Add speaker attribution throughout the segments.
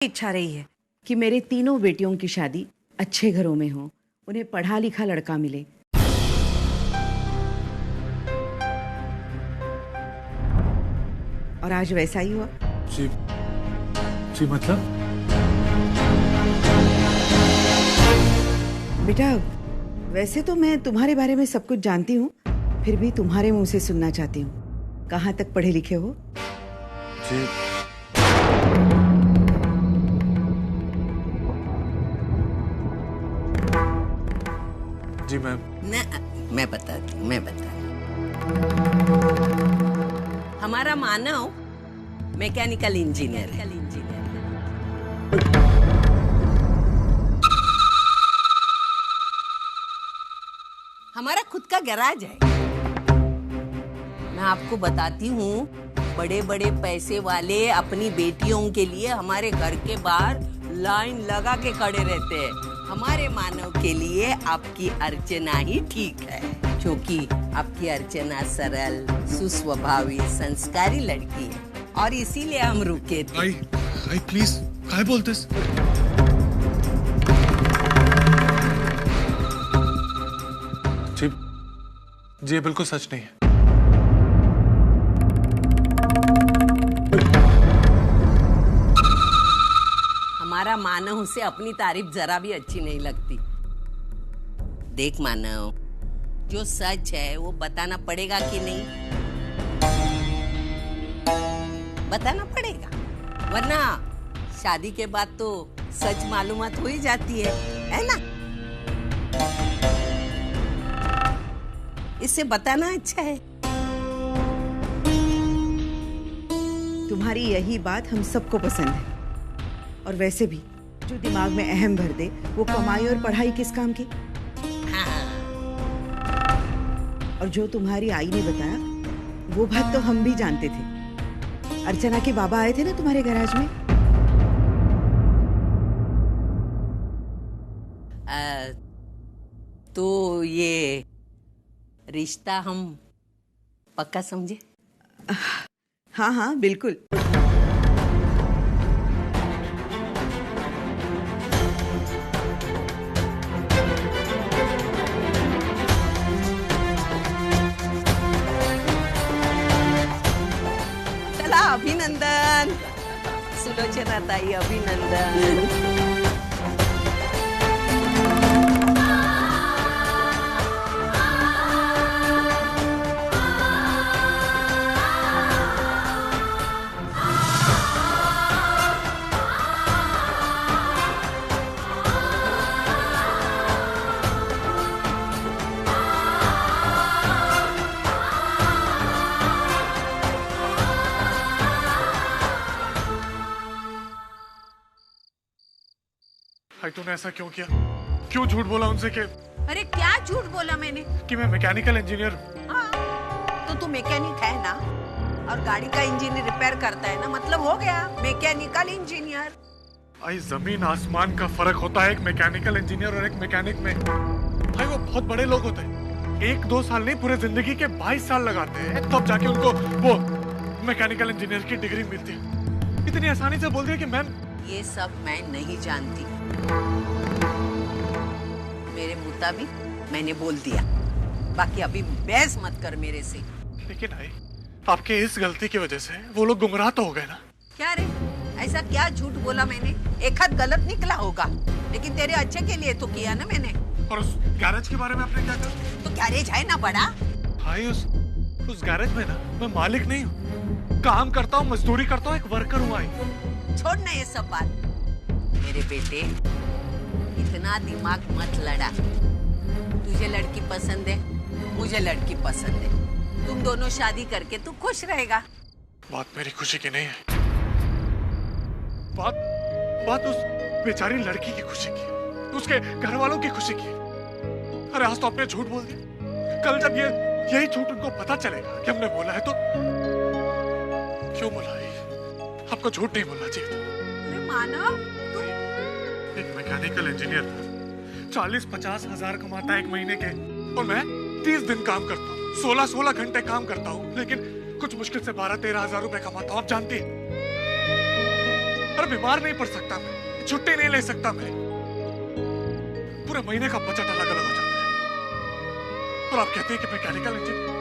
Speaker 1: इच्छा रही है कि मेरे तीनों बेटियों की शादी अच्छे घरों में हो, उन्हें पढ़ा लिखा लड़का मिले। और आज वैसा ही हुआ।
Speaker 2: जी जी, मतलब
Speaker 1: बेटा, वैसे तो मैं तुम्हारे बारे में सब कुछ जानती हूँ, फिर भी तुम्हारे मुंह से सुनना चाहती हूँ। कहाँ तक पढ़े लिखे हो?
Speaker 2: जी जी मैम।
Speaker 3: मैं बता हमारा मानव मैकेनिकल इंजीनियर है। हमारा खुद का गैराज है। मैं आपको बताती हूँ, बड़े बड़े पैसे वाले अपनी बेटियों के लिए हमारे घर के बाहर लाइन लगा के खड़े रहते हैं। हमारे मानव के लिए आपकी अर्चना ही ठीक है, क्योंकि आपकी अर्चना सरल, सुस्वभावी, संस्कारी लड़की है और इसीलिए हम रुके थे।
Speaker 2: आई प्लीज, काय बोलतेस? जी जी, ये बिल्कुल सच नहीं है।
Speaker 3: हमारा मानव से अपनी तारीफ जरा भी अच्छी नहीं लगती। देख मानव, जो सच है वो बताना पड़ेगा कि नहीं? बताना पड़ेगा, वरना शादी के बाद तो सच मालूमात हो ही जाती है ना? इससे बताना अच्छा है।
Speaker 1: तुम्हारी यही बात हम सबको पसंद है। और वैसे भी जो दिमाग में अहम भर दे वो कमाई और पढ़ाई किस काम की?
Speaker 3: हाँ।
Speaker 1: और जो तुम्हारी आई ने बताया वो बात तो हम भी जानते थे। अर्चना के बाबा आए थे ना तुम्हारे गैराज में।
Speaker 3: तो ये रिश्ता हम पक्का समझे?
Speaker 1: हाँ हाँ बिल्कुल।
Speaker 3: अभिनंदन सुलोचना ताई, अभिनंदन।
Speaker 2: तूने ऐसा क्यों किया? क्यों झूठ बोला उनसे कि...
Speaker 3: अरे क्या झूठ बोला मैंने?
Speaker 2: कि मैं मैकेनिकल इंजीनियर हूँ।
Speaker 3: हाँ, तो तू मैकेनिक है ना, और गाड़ी का इंजन रिपेयर करता है ना, मतलब हो गया मैकेनिकल इंजीनियर।
Speaker 2: भाई जमीन आसमान का फर्क होता है एक मैकेनिकल इंजीनियर और एक मैकेनिक में। भाई वो बहुत बड़े लोग होते हैं, 1-2 साल नहीं पूरे जिंदगी के 22 साल लगाते हैं, तब जाके उनको वो मैकेनिकल इंजीनियर की डिग्री मिलती है। इतनी आसानी से बोल दिया कि मैम
Speaker 3: ये सब मैं नहीं जानती। मेरे मुताबिक मैंने बोल दिया, बाकी अभी बहस मत कर मेरे से।
Speaker 2: लेकिन भाई आपके इस गलती की वजह से वो लोग गुमराह तो हो गए ना।
Speaker 3: क्या रे, ऐसा क्या झूठ बोला मैंने? एक हाथ गलत निकला होगा, लेकिन तेरे अच्छे के लिए तो किया ना मैंने।
Speaker 2: और उस गैरेज के बारे में आपने क्या कहा?
Speaker 3: तो गैरेज है ना बड़ा
Speaker 2: भाई, उस गैरेज में ना मैं मालिक नहीं हूँ, काम करता हूँ, मजदूरी करता हूँ, एक वर्कर हूँ।
Speaker 3: छोड़ ना ये सब बात। मेरे बेटे, इतना दिमाग मत लड़ा। तुझे लड़की पसंद है, मुझे लड़की पसंद है, तुम दोनों शादी करके तू खुश रहेगा।
Speaker 2: बात मेरी खुशी की नहीं है, बात उस बेचारी लड़की की खुशी की, उसके घर वालों की खुशी की। अरे आज तो आपने झूठ बोल दिया, कल जब यही झूठ उनको पता चलेगा कि हमने बोला है तो क्यों बोला है? आपको झूठ नहीं बोलना चाहिए था।
Speaker 3: मानव,
Speaker 2: एक मैकेनिकल इंजीनियर 40-50 हजार कमाता है एक महीने के, और मैं 30 दिन काम करता हूँ, 16-16 घंटे काम करता हूँ, लेकिन कुछ मुश्किल से 12-13 हजार रुपए कमाता हूँ। आप जानती हैं? अरे बीमार नहीं पड़ सकता, मैं छुट्टी नहीं ले सकता, मैं पूरे महीने का बजट अलग अलग हो जाता है। और आप कहते हैं कि मैकेनिकल इंजीनियर,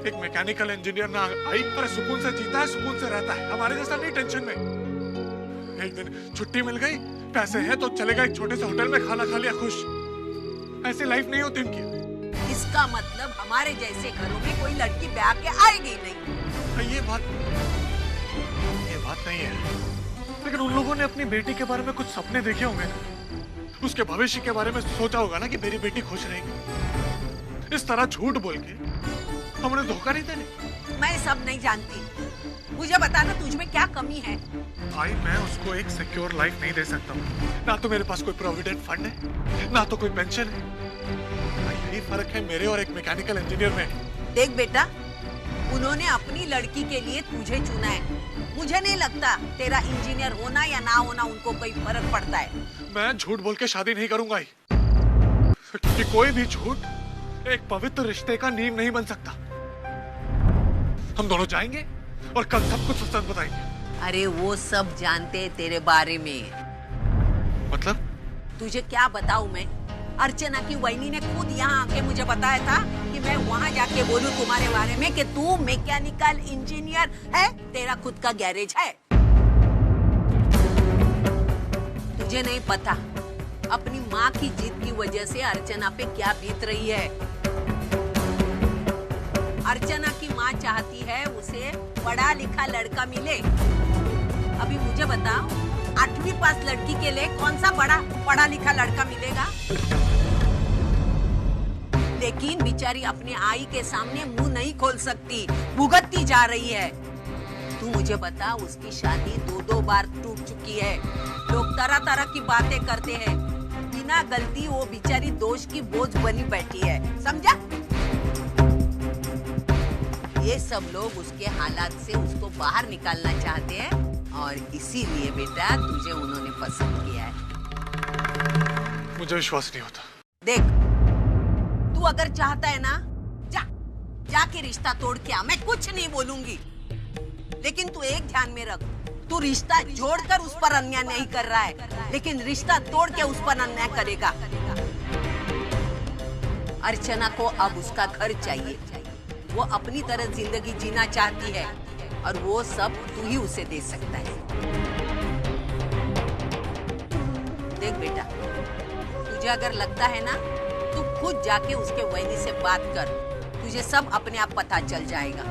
Speaker 2: एक मैकेनिकल इंजीनियर ना आई पर सुकून से जीता है, सुकून से रहता है, हमारे जैसा नहीं टेंशन में। एक दिन छुट्टी मिल गई, पैसे हैं तो चलेगा एक छोटे से होटल में, खाना खा लिया, खुश। ऐसी लाइफ नहीं होती उनकी।
Speaker 3: इसका मतलब हमारे जैसे घरों में कोई लड़की ब्याह के आएगी नहीं।
Speaker 2: ये बात नहीं है, लेकिन उन लोगों ने अपनी बेटी के बारे में कुछ सपने देखे होंगे, उसके भविष्य के बारे में सोचा होगा ना कि मेरी बेटी खुश रहेगी। इस तरह झूठ बोल के हम उन्हें धोखा नहीं देने।
Speaker 3: मैं सब नहीं जानती, मुझे बताना तुझ में क्या कमी है।
Speaker 2: भाई मैं उसको एक सिक्योर लाइफ नहीं दे सकता, ना तो मेरे पास कोई प्रोविडेंट फंड है, ना तो कोई पेंशन है। यही फर्क है मेरे और एक मैकेनिकल इंजीनियर में।
Speaker 3: देख बेटा, उन्होंने अपनी लड़की के लिए तुझे चुना है। मुझे नहीं लगता तेरा इंजीनियर होना या ना होना उनको कोई फर्क पड़ता है।
Speaker 2: मैं झूठ बोल के शादी नहीं करूंगा ही, क्योंकि कोई भी झूठ एक पवित्र रिश्ते का नींव नहीं बन सकता। हम दोनों जाएंगे और कल सब कुछ सच बताएंगे।
Speaker 3: अरे वो सब जानते हैं तेरे बारे में।
Speaker 2: मतलब?
Speaker 3: तुझे क्या बताऊं मैं? अर्चना की वहिनी ने खुद यहाँ आके मुझे बताया था कि मैं वहाँ जाके बोलूं तुम्हारे बारे में कि तू मैकेनिकल इंजीनियर है, तेरा खुद का गैरेज है। तुझे नहीं पता अपनी माँ की जिद की वजह से अर्चना पे क्या बीत रही है। अर्चना की माँ चाहती है उसे पढ़ा लिखा लड़का मिले। अभी मुझे बताओ, 8वीं पास लड़की के लिए कौन सा पढ़ा लिखा लड़का मिलेगा? लेकिन बेचारी अपने आई के सामने मुंह नहीं खोल सकती, भुगतती जा रही है। तू मुझे बता, उसकी शादी 2 बार टूट चुकी है। लोग तरह तरह की बातें करते हैं, बिना गलती वो बेचारी दोष की बोझ बनी बैठी है, समझा? ये सब लोग उसके हालात से उसको बाहर निकालना चाहते हैं और इसीलिए बेटा तुझे उन्होंने पसंद किया है।
Speaker 2: मुझे विश्वास नहीं होता।
Speaker 3: देख, तू अगर चाहता है ना, जाके रिश्ता तोड़ के आ, मैं कुछ नहीं बोलूंगी। लेकिन तू एक ध्यान में रख, तू रिश्ता जोड़कर उस पर अन्याय नहीं कर रहा है, लेकिन रिश्ता तोड़ के उस पर अन्याय करेगा। अर्चना को अब उसका घर चाहिए, वो अपनी तरह जिंदगी जीना चाहती है और वो सब तू ही उसे दे सकता है। देख बेटा, तुझे अगर लगता है ना, तू खुद जाके उसके वहिनी से बात कर, तुझे सब अपने आप पता चल जाएगा।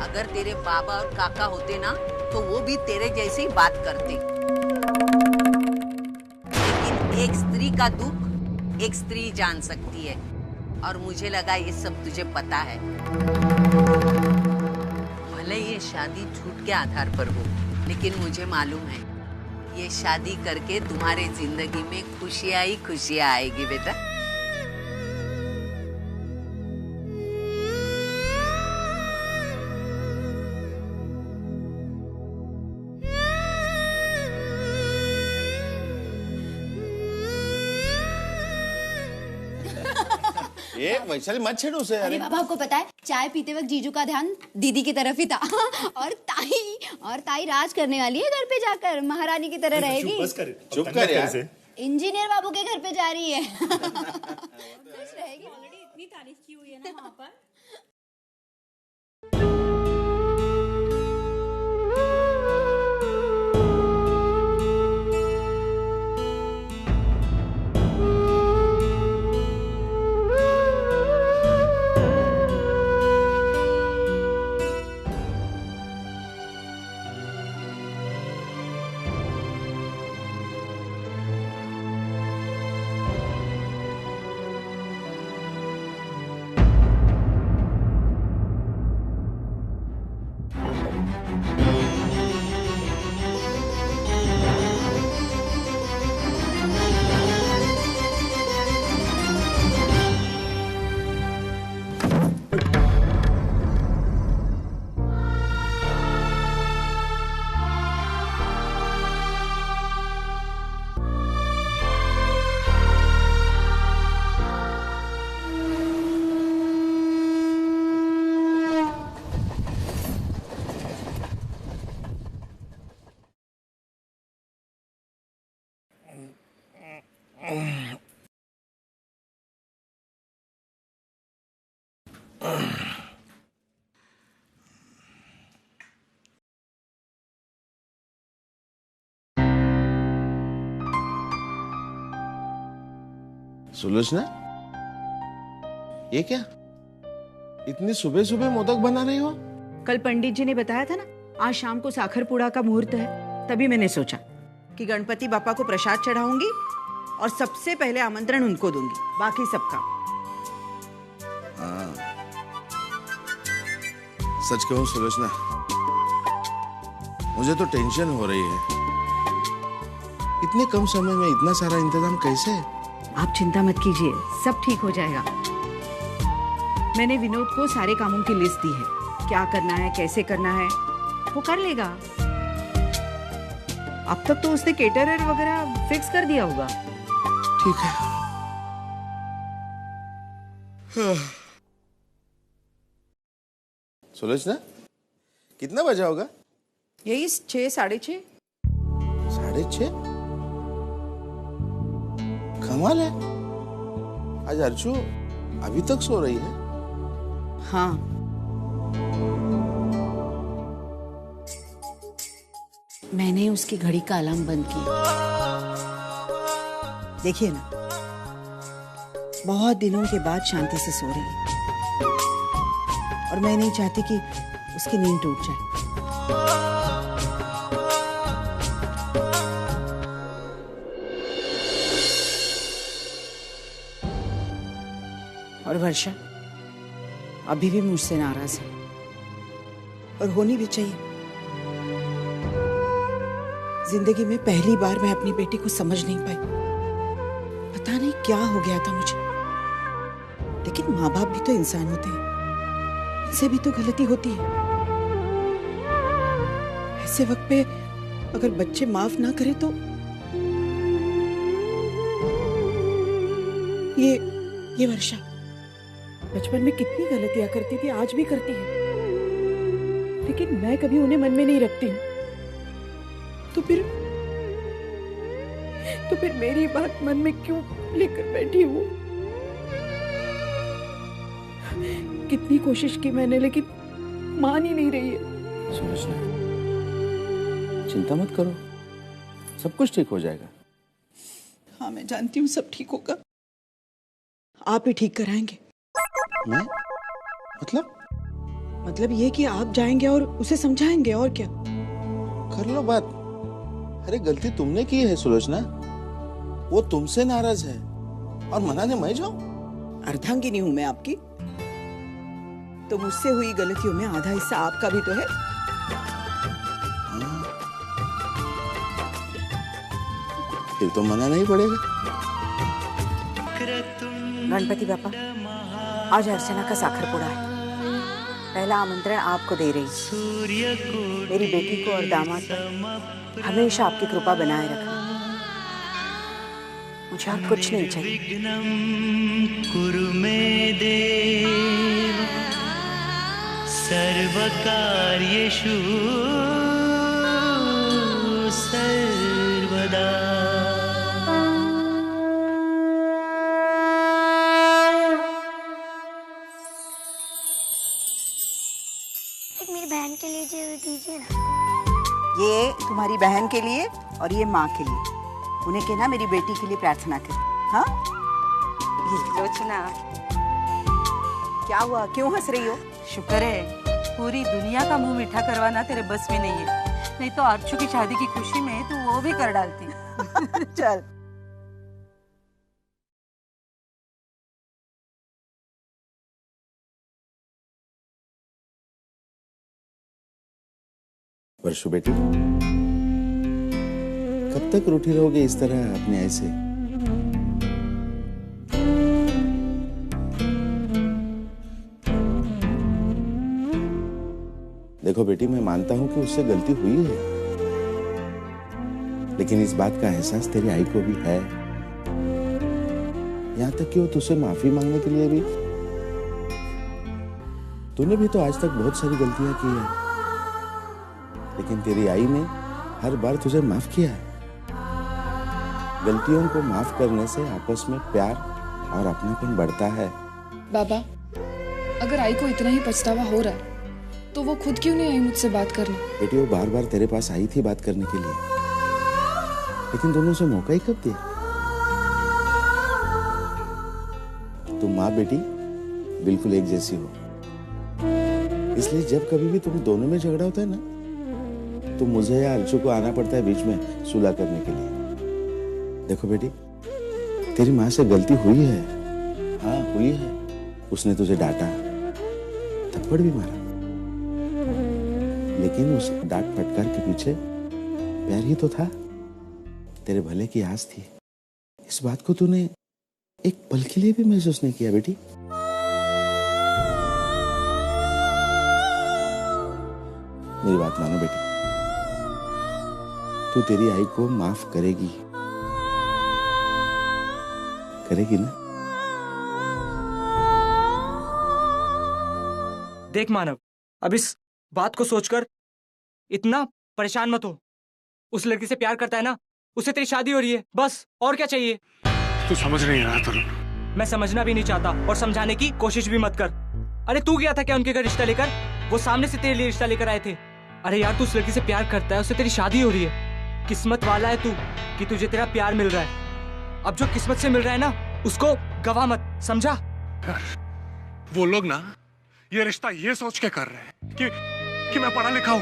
Speaker 3: अगर तेरे बाबा और काका होते ना, तो वो भी तेरे जैसे ही बात करते। लेकिन एक स्त्री का दुख एक स्त्री जान सकती है, और मुझे लगा ये सब तुझे पता है। भले ये शादी झूठ के आधार पर हो, लेकिन मुझे मालूम है ये शादी करके तुम्हारे जिंदगी में खुशियां ही खुशियां आएगी बेटा।
Speaker 4: ये वैशाली मत छेड़ो उसे।
Speaker 5: अरे बाबा, आपको पता है चाय पीते वक्त जीजू का ध्यान दीदी की तरफ ही था। और ताई राज करने वाली है, घर पे जाकर महारानी की तरह रहेगी।
Speaker 4: चुप कर यार।
Speaker 5: इंजीनियर बाबू के घर पे जा रही है। खुश रहेगी। ऑलरेडी इतनी तारीफ की हुई है ना वहाँ पर।
Speaker 4: सुलोचना, ये क्या? इतनी सुबह सुबह मोदक बना रही हो?
Speaker 1: कल पंडित जी ने बताया था ना, आज शाम को साखर पुड़ा का मुहूर्त है, तभी मैंने सोचा कि गणपति बापा को प्रसाद चढ़ाऊंगी और सबसे पहले आमंत्रण उनको दूंगी, बाकी सबका।
Speaker 4: सच कहूं सुलोचना, मुझे तो टेंशन हो रही है। इतने कम समय में इतना सारा इंतजाम कैसे?
Speaker 1: आप चिंता मत कीजिए, सब ठीक हो जाएगा। मैंने विनोद को सारे कामों की लिस्ट दी है, क्या करना है, कैसे करना है, वो कर लेगा। अब तक तो उसने केटरर वगैरह फिक्स कर दिया होगा।
Speaker 4: ठीक है। सुलोचना, कितना बजा होगा?
Speaker 1: यही 6, 6:30।
Speaker 4: 6:30? कमाल है, आज अर्चू अभी तक सो रही है।
Speaker 1: हाँ, मैंने उसकी घड़ी का अलार्म बंद किया। देखिए ना, बहुत दिनों के बाद शांति से सो रही है और मैं नहीं चाहती कि उसकी नींद टूट जाए। और वर्षा अभी भी मुझसे नाराज है और होनी भी चाहिए। जिंदगी में पहली बार मैं अपनी बेटी को समझ नहीं पाई। पता नहीं क्या हो गया था मुझे, लेकिन माँ बाप भी तो इंसान होते हैं, उनसे भी तो गलती होती है। ऐसे वक्त पे अगर बच्चे माफ ना करें तो ये वर्षा बचपन में कितनी गलतियां करती थी, आज भी करती है, लेकिन मैं कभी उन्हें मन में नहीं रखती हूँ। तो फिर मेरी बात मन में क्यों लेकर बैठी हूँ? कितनी कोशिश की मैंने, लेकिन मान ही नहीं रही है।
Speaker 4: सुलोचना, चिंता मत करो, सब कुछ ठीक हो जाएगा।
Speaker 1: हाँ, मैं जानती हूँ सब ठीक होगा। आप ही ठीक कराएंगे।
Speaker 4: मैं? मतलब
Speaker 1: ये कि आप जाएंगे और उसे समझाएंगे, और क्या।
Speaker 4: कर लो बात। अरे गलती तुमने की है सुलोचना, वो तुमसे नाराज है और मनाने मैं जाऊं?
Speaker 1: अर्धांगिनी हूं मैं आपकी, तो मुझसे हुई गलतियों में आधा हिस्सा आपका भी तो है।
Speaker 4: फिर तो मनाना ही पड़ेगा।
Speaker 1: गणपति बापा, आज अर्चना का साखर पुड़ा है। पहला आमंत्रण आपको दे रही। मेरी बेटी को और दामाद पर हमेशा आपकी कृपा बनाए रखना। मुझे और कुछ नहीं चाहिए।
Speaker 6: कुरु मे देव सर्वकार्येषु सर्वदा।
Speaker 5: मेरी बहन के लिए दीजिए ना।
Speaker 1: ये तुम्हारी बहन के लिए और ये माँ के लिए। उन्हें कहना मेरी बेटी के लिए प्रार्थना कर। हाँ,
Speaker 7: लोचना,
Speaker 1: क्या हुआ, क्यों हंस रही हो?
Speaker 7: शुक्र है पूरी दुनिया का मुंह मीठा करवाना तेरे बस में नहीं है, नहीं तो अर्चू की शादी की खुशी में तू वो भी कर डालती।
Speaker 1: चल।
Speaker 4: वर्षु बेटी, कब तक रूठी रहोगे इस तरह अपने ऐसे? देखो बेटी, मैं मानता हूं कि उससे गलती हुई है, लेकिन इस बात का एहसास तेरी आई को भी है। यहां तक कि वो तुझसे माफी मांगने के लिए भी। तूने भी तो आज तक बहुत सारी गलतियां की है, लेकिन तेरी आई ने हर बार तुझे माफ किया है। गलतियों को माफ करने से आपस में प्यार और अपनापन बढ़ता है।
Speaker 8: बाबा, अगर आई को इतना ही पछतावा हो रहा है तो वो खुद क्यों नहीं आई मुझसे बात करने?
Speaker 4: बेटी वो बार बार तेरे पास आई थी बात करने के लिए, लेकिन दोनों से मौका ही कब दिया? तुम माँ बेटी बिल्कुल एक जैसी हो, इसलिए जब कभी भी तुम दोनों में झगड़ा होता है ना, तो मुझे या अर्चू को आना पड़ता है बीच में सुलह करने के लिए। देखो बेटी, तेरी माँ से गलती हुई है, हाँ हुई है। उसने तुझे डांटा, थप्पड़ भी मारा, लेकिन उस डांट फटकार के पीछे प्यार ही तो था, तेरे भले की आस थी। इस बात को तूने एक पल के लिए भी महसूस नहीं किया बेटी। मेरी बात मानो बेटी, तू तेरी आई को माफ करेगी, करेगी ना?
Speaker 9: देख मानव, अब इस बात को सोचकर इतना परेशान मत हो। उस लड़की से प्यार करता है ना, उससे तेरी शादी हो रही है, बस और क्या चाहिए?
Speaker 2: तू समझ नहीं रहा तरुण।
Speaker 9: मैं समझना भी नहीं चाहता और समझाने की कोशिश भी मत कर। अरे तू गया था क्या उनके घर रिश्ता लेकर? वो सामने से तेरे लिए रिश्ता लेकर आए थे। अरे यार, तू उस लड़की से प्यार करता है, उससे तेरी शादी हो रही है। किस्मत वाला है तू कि तुझे तेरा प्यार मिल रहा है। अब जो किस्मत से मिल रहा है ना, उसको गवा मत, समझा?
Speaker 2: वो लोग ना ये रिश्ता ये सोच के कर रहे हैं कि मैं पढ़ा लिखा हूँ,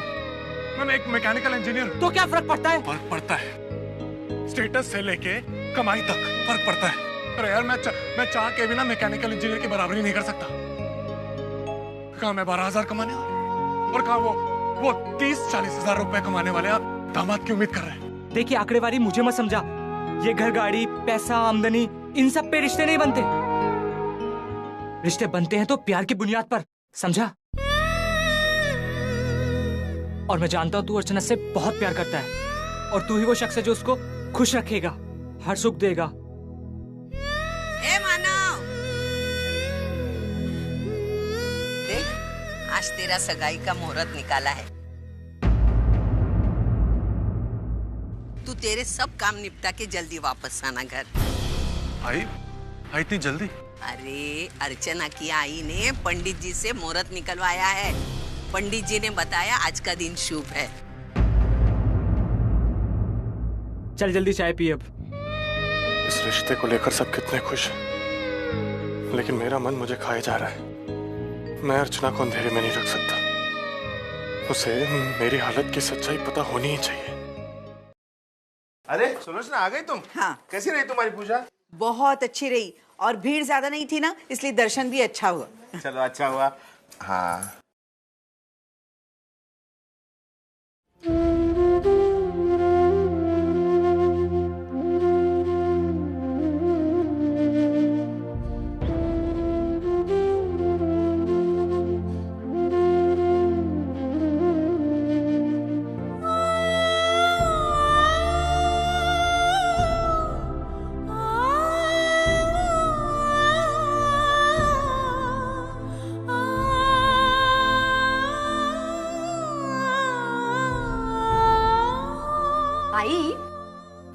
Speaker 2: मैं एक मैकेनिकल इंजीनियर हूँ।
Speaker 9: तो क्या फर्क पड़ता है?
Speaker 2: फर्क पड़ता है, स्टेटस से लेके कमाई तक फर्क पड़ता है। अरे यार, मैं चाह के भी ना मैकेनिकल इंजीनियर की बराबरी नहीं कर सकता। कहाँ मैं 12,000 कमाने वाले, और कहाँ वो 30-40 हजार रुपए कमाने वाले दामाद की उम्मीद कर रहे हैं।
Speaker 9: देखिए, आंकड़ेवारी मुझे मत समझा। ये घर, गाड़ी, पैसा, आमदनी, इन सब पे रिश्ते नहीं बनते। रिश्ते बनते हैं तो प्यार की बुनियाद पर, समझा? और मैं जानता हूं तू अर्चना से बहुत प्यार करता है, और तू ही वो शख्स है जो उसको खुश रखेगा, हर सुख देगा।
Speaker 3: ए मानव, देख, आज तेरा सगाई का मुहूर्त निकाला है। तू तेरे सब काम निपटा के जल्दी वापस आना घर।
Speaker 2: आई इतनी जल्दी?
Speaker 3: अरे अर्चना की आई ने पंडित जी से मुहूर्त निकलवाया है। पंडित जी ने बताया आज का दिन शुभ है।
Speaker 9: चल जल्दी चाय पी। अब
Speaker 2: इस रिश्ते को लेकर सब कितने खुश हैं, लेकिन मेरा मन मुझे खाए जा रहा है। मैं अर्चना को अंधेरे में नहीं रख सकता। उसे मेरी हालत की सच्चाई पता होनी ही चाहिए।
Speaker 4: अरे सुलोचना, आ गई तुम?
Speaker 10: हाँ।
Speaker 4: कैसी रही तुम्हारी पूजा?
Speaker 10: बहुत अच्छी रही, और भीड़ ज्यादा नहीं थी ना, इसलिए दर्शन भी अच्छा हुआ।
Speaker 4: चलो अच्छा हुआ। हाँ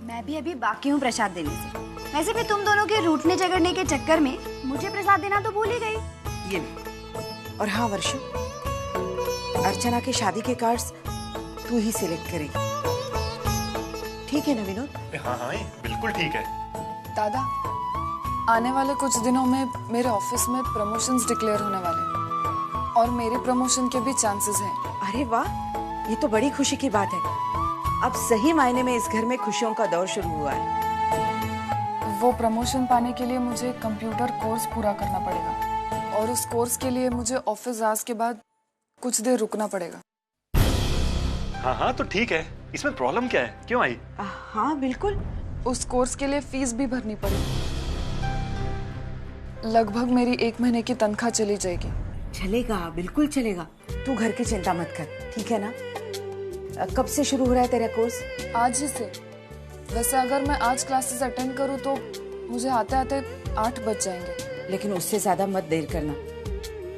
Speaker 5: मैं भी अभी बाकी हूँ प्रसाद देने से। वैसे भी तुम दोनों के रूठने झगड़ने के चक्कर में मुझे प्रसाद देना तो भूल ही गई।
Speaker 10: ये ले। और हाँ वर्षु, अर्चना की शादी के कार्ड्स तू ही सिलेक्ट करेगी, ठीक है ना विनोद?
Speaker 2: हाँ, बिल्कुल ठीक है।
Speaker 8: दादा, आने वाले कुछ दिनों में मेरे ऑफिस में प्रमोशंस डिक्लेयर होने वाले हैं, और मेरे प्रमोशन के भी चांसेस हैं।
Speaker 10: अरे वाह, ये तो बड़ी खुशी की बात है। अब सही मायने में इस घर में खुशियों का दौर शुरू हुआ है।
Speaker 8: वो प्रमोशन पाने के लिए मुझे कंप्यूटर कोर्स पूरा करना पड़ेगा, और उस कोर्स के लिए मुझे ऑफिस आवर्स के बाद कुछ देर रुकना पड़ेगा।
Speaker 11: हाँ तो ठीक है, इसमें प्रॉब्लम क्या है? क्यों आई?
Speaker 10: हाँ बिल्कुल।
Speaker 8: उस कोर्स के लिए फीस भी भरनी पड़ेगी। लगभग मेरी 1 महीने की तनख्वाह चली जाएगी।
Speaker 10: चलेगा, बिल्कुल चलेगा। तू घर की चिंता मत कर, ठीक है ना? कब से शुरू हो रहा है तेरा कोर्स?
Speaker 8: आज ही से। वैसे अगर मैं आज क्लासेस अटेंड करूं तो मुझे आते आते 8 बज जाएंगे।
Speaker 10: लेकिन उससे ज्यादा मत देर करना।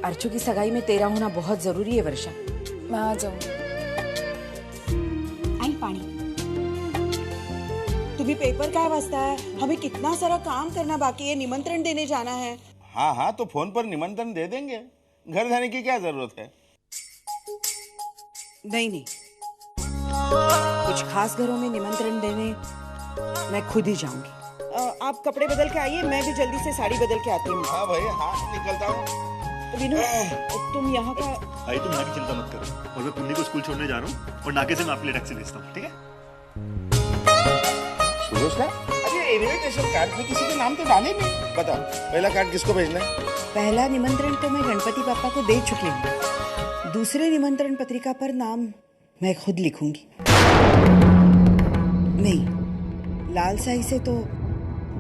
Speaker 10: अर्चू की सगाई में तेरा होना बहुत जरूरी है वर्षा।
Speaker 8: मैं आ जाऊंगी।
Speaker 5: आई पानी।
Speaker 10: तुम्हें पेपर क्या वास्ता है? हमें कितना सारा काम करना बाकी है, निमंत्रण देने जाना है।
Speaker 4: हाँ तो फोन पर निमंत्रण दे देंगे, घर जाने की क्या जरूरत है?
Speaker 10: नहीं, कुछ खास घरों में निमंत्रण देने मैं खुद ही जाऊंगी। आप कपड़े बदल के आइए, मैं भी जल्दी से साड़ी बदल के आती हूँ।
Speaker 4: हाँ भाई, हाँ निकलता हूँ।
Speaker 10: विनू, तुम यहाँ का
Speaker 11: भाई तुम यहाँ की चिंता मत करो, और मैं पुन्नी को स्कूल छोड़ने जा रहा हूँ और नाके से मैं आपके लिए टैक्सी भेजता हूँ, ठीक है?
Speaker 4: सुलोचना, अरे इनविटेशन कार्ड में किसी के नाम तो डाले नहीं। बताओ पहला कार्ड किसको भेजना है?
Speaker 10: पहला निमंत्रण तो मैं गणपति पापा को दे चुकी हूँ। दूसरे निमंत्रण पत्रिका पर नाम मैं खुद लिखूंगी। नहीं, लाल साई से तो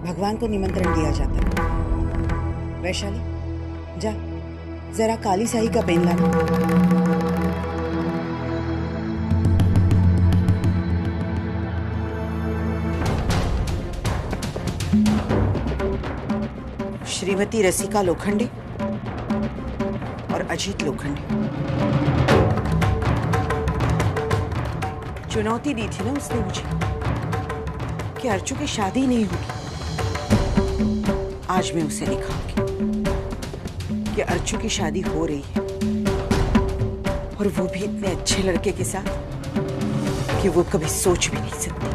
Speaker 10: भगवान को निमंत्रण दिया जाता है। वैशाली, जा जरा काली साई का पेन लाना। श्रीमती रसिका लोखंडे और अजीत लोखंडे। चुनौती दी थी ना उसने मुझे कि अर्चू की शादी नहीं होगी। आज मैं उसे दिखाऊंगी कि अर्चू की शादी हो रही है, और वो भी इतने अच्छे लड़के के साथ कि वो कभी सोच भी नहीं सकती।